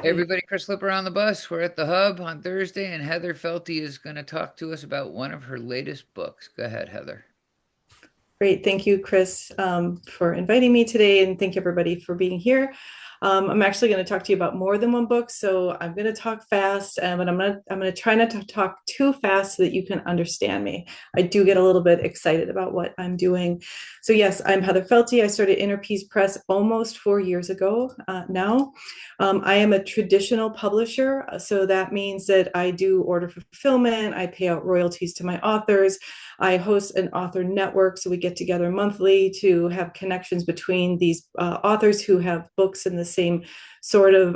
Hey everybody, Chris Lipper on the bus. We're at the Hub on Thursday, and Heather Felty is going to talk to us about one of her latest books. Go ahead, Heather. Great. Thank you, Chris, for inviting me today, and thank you everybody for being here. I'm actually going to talk to you about more than one book, so I'm going to talk fast, but I'm going to try not to talk too fast so that you can understand me. I do get a little bit excited about what I'm doing. So yes, I'm Heather Felty. I started Inner Peace Press almost 4 years ago now. I am a traditional publisher, so that means that I do order fulfillment. I pay out royalties to my authors. I host an author network, so we get together monthly to have connections between these authors who have books in the same sort of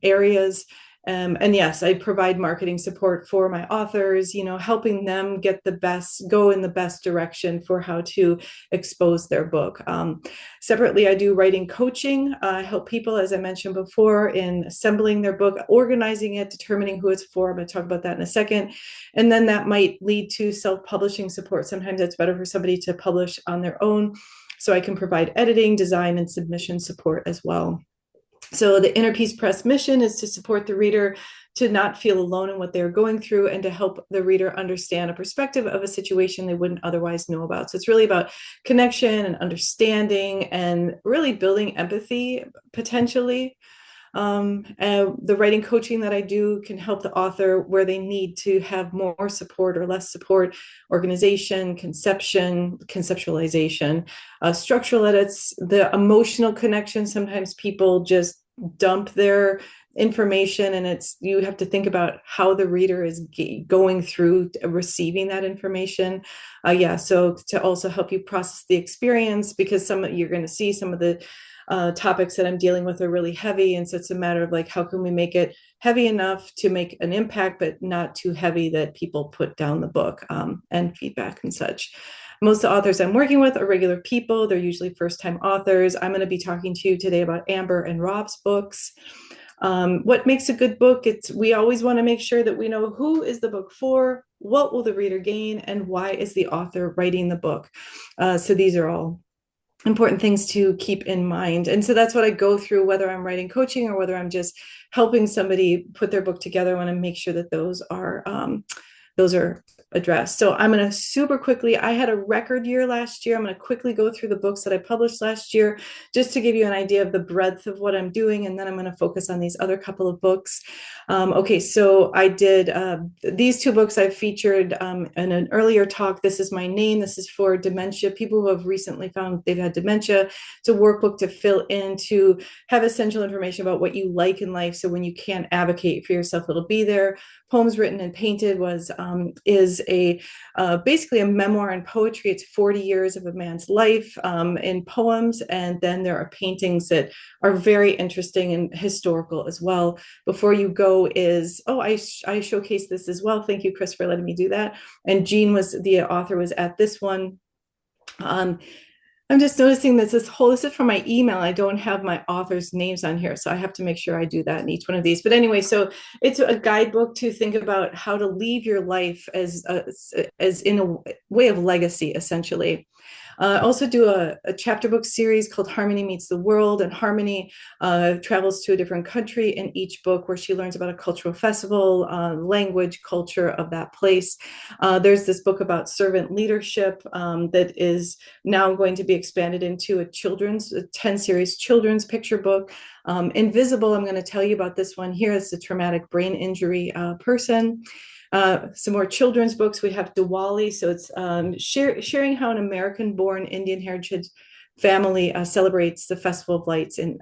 areas. And yes, I provide marketing support for my authors, helping them go in the best direction for how to expose their book. Separately, I do writing coaching. I help people, as I mentioned before, in assembling their book, organizing it, determining who it's for. I'm going to talk about that in a second. And then that might lead to self-publishing support. Sometimes it's better for somebody to publish on their own. So I can provide editing, design, and submission support as well. So the Inner Peace Press mission is to support the reader to not feel alone in what they're going through and to help the reader understand a perspective of a situation they wouldn't otherwise know about. So it's really about connection and understanding and really building empathy potentially. The writing coaching that I do can help the author where they need to have more support or less support, organization, conceptualization, structural edits, the emotional connection. Sometimes people just dump their information, and you have to think about how the reader is going through receiving that information. So to also help you process the experience, because you're going to see some of the topics that I'm dealing with are really heavy. And so it's a matter of how can we make it heavy enough to make an impact, but not too heavy that people put down the book, and feedback and such. Most of the authors I'm working with are regular people. They're usually first-time authors. I'm going to be talking to you today about Amber and Rob's books. What makes a good book? We always want to make sure that we know who is the book for, what will the reader gain, and why is the author writing the book. So these are all important things to keep in mind. And so that's what I go through, whether I'm writing coaching or whether I'm just helping somebody put their book together. I want to make sure that those are addressed. So I'm going to super quickly, I had a record year last year. I'm going to quickly go through the books that I published last year, just to give you an idea of the breadth of what I'm doing. And then I'm going to focus on these other couple of books. Okay, so I did these two books I've featured in an earlier talk. This is My Name. This is for dementia, people who have recently found they've had dementia. It's a workbook to fill in, to have essential information about what you like in life. So when you can't advocate for yourself, it'll be there. Poems Written and Painted is basically a memoir in poetry. It's 40 years of a man's life in poems, and then there are paintings that are very interesting and historical as well. Before You Go I showcased this as well. Thank you, Chris, for letting me do that. And Jean the author was at this one. I'm just noticing that this is from my email. I don't have my authors' names on here, so I have to make sure I do that in each one of these. But anyway, so it's a guidebook to think about how to leave your life as in a way of legacy, essentially. I also do a chapter book series called Harmony Meets the World, and Harmony travels to a different country in each book, where she learns about a cultural festival, language, culture of that place. There's this book about servant leadership that is now going to be expanded into a 10-series children's picture book. Invisible, I'm going to tell you about this one here. It's a traumatic brain injury person. Some more children's books. We have Diwali, so it's sharing how an American-born Indian heritage family celebrates the Festival of Lights in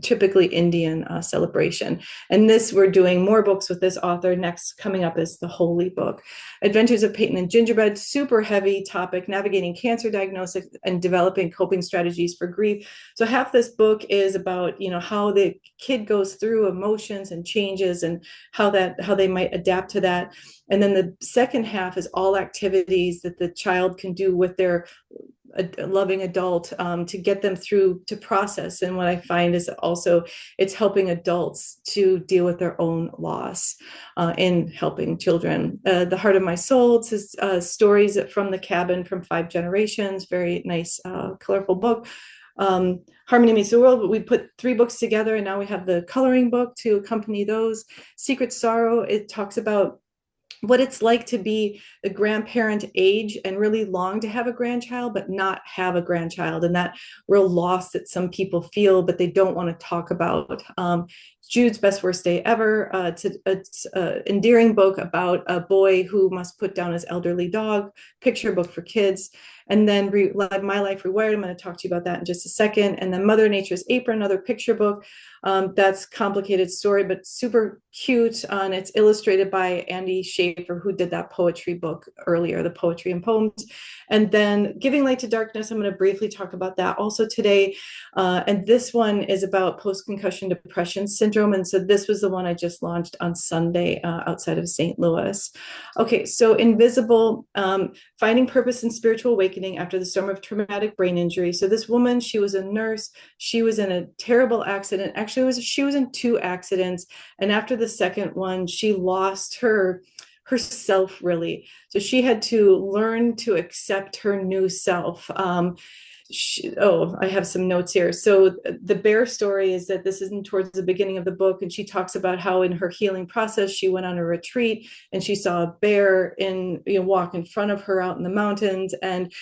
typically Indian celebration. And we're doing more books with this author. Next coming up is the Holy Book. Adventures of Peyton and Gingerbread, super heavy topic, navigating cancer diagnosis and developing coping strategies for grief. So half this book is about, how the kid goes through emotions and changes, and how they might adapt to that. And then the second half is all activities that the child can do with their a loving adult to get them through to process. And what I find is also it's helping adults to deal with their own loss in helping children. The Heart of My Soul is stories from the cabin from 5 generations. Very nice, colorful book. Harmony Meets the World, but we put 3 books together, and now we have the coloring book to accompany those. Secret Sorrow, it talks about what it's like to be the grandparent age and really long to have a grandchild, but not have a grandchild, and that real loss that some people feel, but they don't want to talk about. Jude's Best Worst Day Ever. It's an endearing book about a boy who must put down his elderly dog, picture book for kids. And then My Life Rewired, I'm going to talk to you about that in just a second. And then Mother Nature's Apron, another picture book. That's complicated story, but super cute. And it's illustrated by Andy Schaefer, who did that poetry book earlier, the Poetry and Poems. And then Giving Light to Darkness, I'm going to briefly talk about that also today. And this one is about post-concussion depression syndrome. And so this was the one I just launched on Sunday outside of St. Louis. Okay, so Invisible, Finding Purpose in Spiritual Awakening After the Storm of Traumatic Brain Injury. So this woman, she was a nurse. She was in a terrible accident. Actually, she was in 2 accidents. And after the second one, she lost herself, really. So she had to learn to accept her new self. I have some notes here. So the bear story is that this isn't towards the beginning of the book, and she talks about how in her healing process she went on a retreat and she saw a bear walk in front of her out in the mountains, and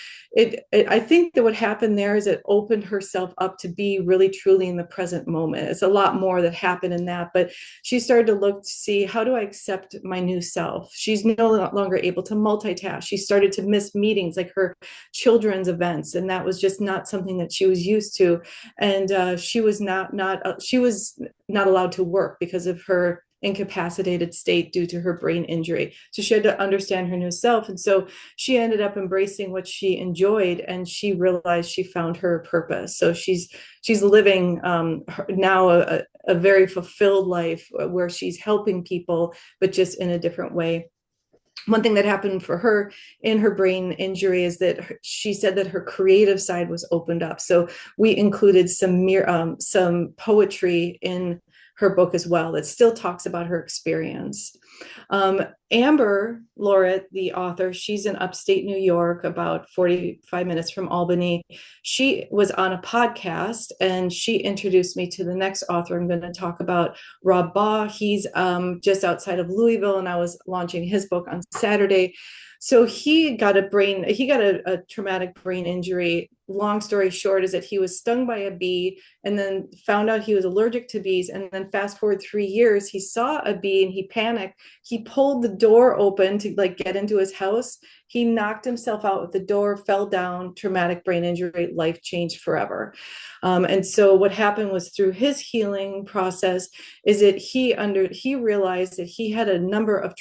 I think that what happened there is it opened herself up to be really truly in the present moment. It's a lot more that happened in that, but she started to look to see, how do I accept my new self? She's no longer able to multitask. She started to miss meetings, like her children's events, and that was just not something that she was used to. And she was not allowed to work because of her incapacitated state due to her brain injury. So she had to understand her new self. And so she ended up embracing what she enjoyed, and she realized she found her purpose. So she's living now a very fulfilled life where she's helping people, but just in a different way. One thing that happened for her in her brain injury is that she said that her creative side was opened up. So we included some poetry in her book as well that still talks about her experience. Amber Laura, the author, she's in upstate New York, about 45 minutes from Albany. She was on a podcast, and she introduced me to the next author I'm going to talk about, Rob Baugh. He's just outside of Louisville, and I was launching his book on Saturday. So he got a traumatic brain injury. Long story short is that he was stung by a bee and then found out he was allergic to bees. And then fast forward 3 years, he saw a bee and he panicked. He pulled the door open to get into his house. He knocked himself out with the door, fell down, traumatic brain injury, life changed forever. And so what happened was, through his healing process, is that he realized that he had a number of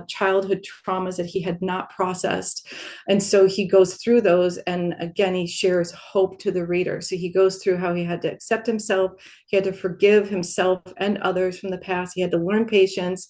childhood traumas that he had not processed. And so he goes through those, and again, he shares hope to the reader. So he goes through how he had to accept himself, he had to forgive himself and others from the past, he had to learn patience,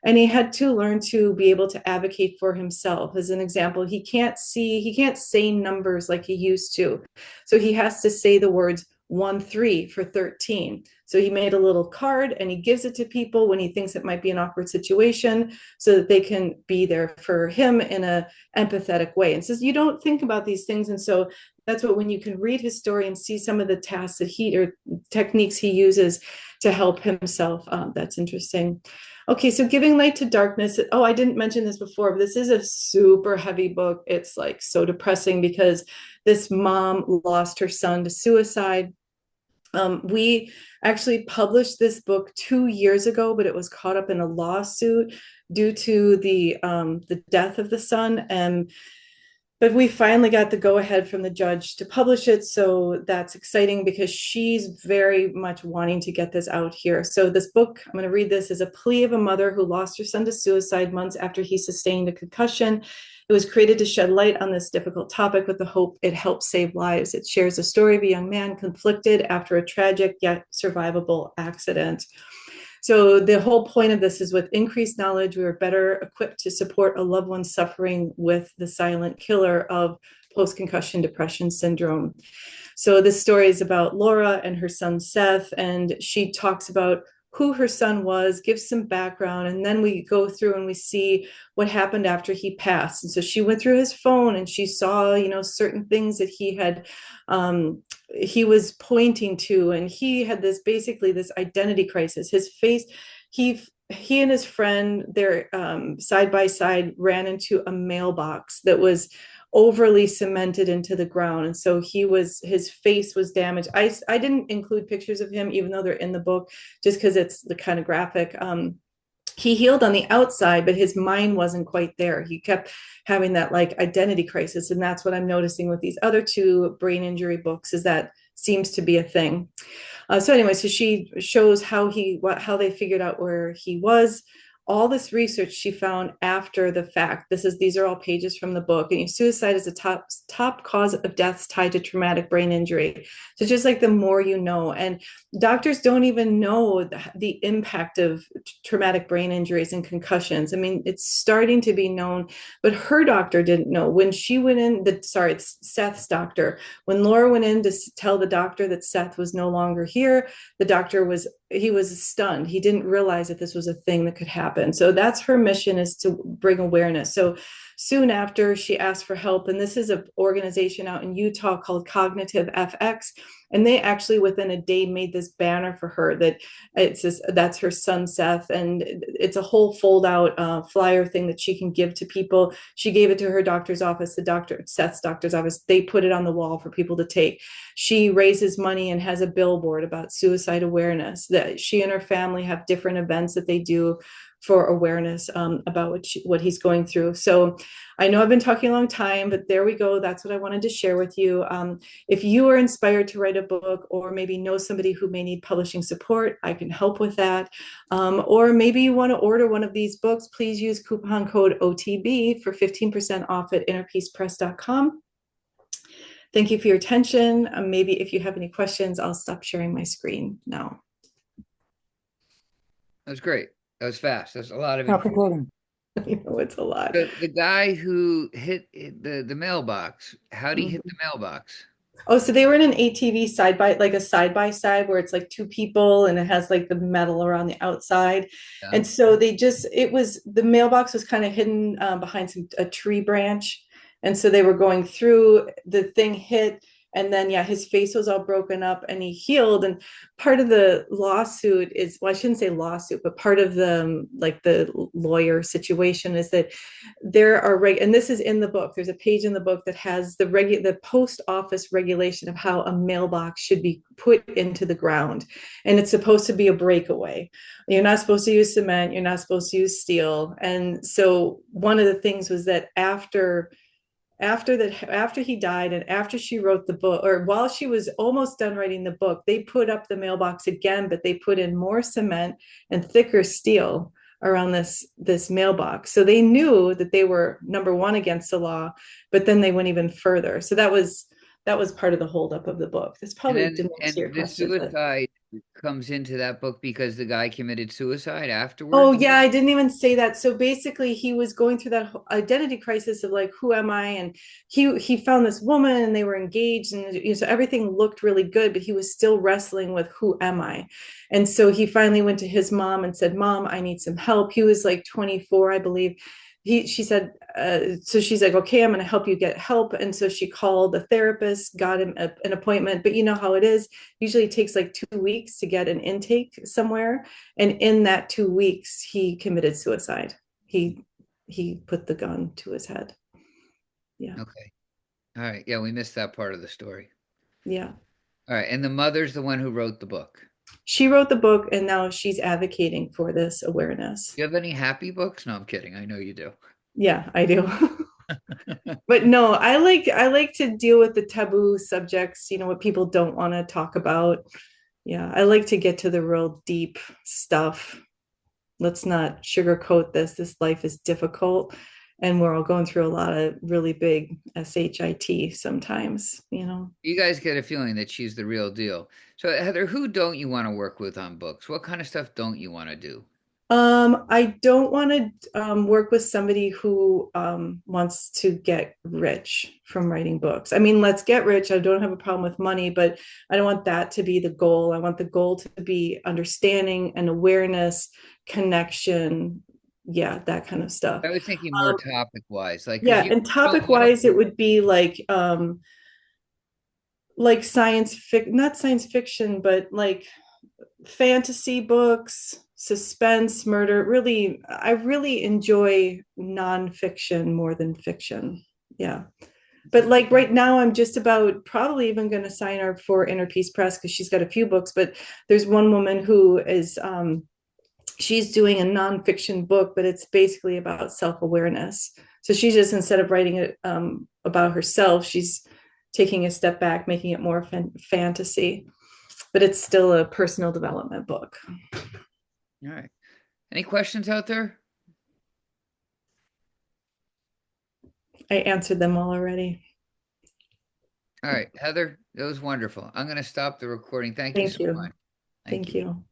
and he had to learn to be able to advocate for himself. As an example, he can't say numbers like he used to. So he has to say the words 1-3 for 13. So he made a little card and he gives it to people when he thinks it might be an awkward situation, so that they can be there for him in a empathetic way. And says, you don't think about these things. And so that's what, when you can read his story and see some of the tasks that or techniques he uses to help himself, that's interesting. Okay, so Giving Light to Darkness. Oh, I didn't mention this before, but this is a super heavy book. It's so depressing because this mom lost her son to suicide. We actually published this book 2 years ago, but it was caught up in a lawsuit due to the death of the son. But we finally got the go-ahead from the judge to publish it. So that's exciting because she's very much wanting to get this out here. So this book, I'm going to read this, is a plea of a mother who lost her son to suicide months after he sustained a concussion. It was created to shed light on this difficult topic with the hope it helps save lives. It shares the story of a young man conflicted after a tragic yet survivable accident. So the whole point of this is, with increased knowledge, we are better equipped to support a loved one suffering with the silent killer of post-concussion depression syndrome. So this story is about Laura and her son Seth, and she talks about who her son was, give some background, and then we go through and we see what happened after he passed. And so she went through his phone and she saw, certain things that he was pointing to, and he had this basically this identity crisis. His face, he and his friend, they're side by side, ran into a mailbox that was overly cemented into the ground, and so his face was damaged. I didn't include pictures of him even though they're in the book, just because it's the kind of graphic. He healed on the outside, but his mind wasn't quite there. He kept having that like identity crisis, and that's what I'm noticing with these other two brain injury books, is that seems to be a thing. So anyway, so she shows how they figured out where he was. All this research she found after the fact. These are all pages from the book. And suicide is a top cause of deaths tied to traumatic brain injury. So just like the more you know, and doctors don't even know the impact of traumatic brain injuries and concussions. I mean, it's starting to be known, but her doctor didn't know. When she went in, it's Seth's doctor. When Laura went in to tell the doctor that Seth was no longer here, the doctor was stunned. He didn't realize that this was a thing that could happen. So that's her mission, is to bring awareness. So soon after, she asked for help, and this is an organization out in Utah called Cognitive FX, and they actually within a day made this banner for her that's her son Seth, and it's a whole fold out flyer thing that she can give to people. She gave it to her doctor's office, Seth's doctor's office. They put it on the wall for people to take. She raises money and has a billboard about suicide awareness. That she and her family have different events that they do for awareness about what he's going through. So I know I've been talking a long time, but there we go. That's what I wanted to share with you. If you are inspired to write a book, or maybe know somebody who may need publishing support, I can help with that. Or maybe you want to order one of these books, please use coupon code OTB for 15% off at innerpeacepress.com. Thank you for your attention. Maybe if you have any questions, I'll stop sharing my screen now. That was great. That was fast. That's a lot of information. It's a lot. The guy who hit the mailbox, how did he hit the mailbox? Oh, so they were in an ATV side by side where it's like two people and it has like the metal around the outside. Yeah. And so the mailbox was kind of hidden behind a tree branch. And so they were going through, the thing hit, and then, yeah, his face was all broken up and he healed. And part of the lawsuit is, well, I shouldn't say lawsuit, but part of the lawyer situation is that there are, and this is in the book, there's a page in the book that has the post office regulation of how a mailbox should be put into the ground. And it's supposed to be a breakaway. You're not supposed to use cement. You're not supposed to use steel. And so one of the things was that after he died, and after she wrote the book, or while she was almost done writing the book, they put up the mailbox again, but they put in more cement and thicker steel around this mailbox. So they knew that they were, number one, against the law, but then they went even further. So that was part of the holdup of the book. This probably didn't answer your question. Suicide comes into that book because the guy committed suicide Oh afterwards? yeah, I didn't even say that. So basically he was going through that identity crisis of like, who am I? And he found this woman and they were engaged, and so everything looked really good, but he was still wrestling with, who am I? And so he finally went to his mom and said, Mom, I need some help. He was like 24, I believe. She said, so she's like, okay, I'm going to help you get help. And so she called a therapist, got him an appointment, but you know how it is. Usually it takes like 2 weeks to get an intake somewhere. And in that 2 weeks, he committed suicide. He put the gun to his head. Yeah. Okay. All right. Yeah, we missed that part of the story. Yeah. All right. And the mother's the one who wrote the book. She wrote the book, and now she's advocating for this awareness. Do you have any happy books? No, I'm kidding. I know you do. Yeah, I do. But no, I like to deal with the taboo subjects, what people don't want to talk about. Yeah, I like to get to the real deep stuff. Let's not sugarcoat this. This life is difficult, and we're all going through a lot of really big shit sometimes. You guys get a feeling that she's the real deal. So Heather, who don't you want to work with on books? What kind of stuff don't you want to do? I don't want to work with somebody who wants to get rich from writing books. I mean, let's get rich. I don't have a problem with money, but I don't want that to be the goal. I want the goal to be understanding and awareness, connection, yeah, that kind of stuff. I was thinking more Um, topic wise, like because yeah, and topic wise, it would be like not science fiction, but like fantasy books, suspense, murder. Really, I really enjoy nonfiction more than fiction. Yeah. But like right now, I'm just about probably even going to sign her for Inner Peace Press because she's got a few books. But there's one woman who is, she's doing a nonfiction book, but it's basically about self awareness. So she's just, instead of writing it about herself, she's taking a step back, making it more fantasy, but it's still a personal development book. all right. Any questions out there? I answered them all already. All right, Heather, that was wonderful. I'm going to stop the recording. Thank you Thank so you. much. Thank Thank you. you.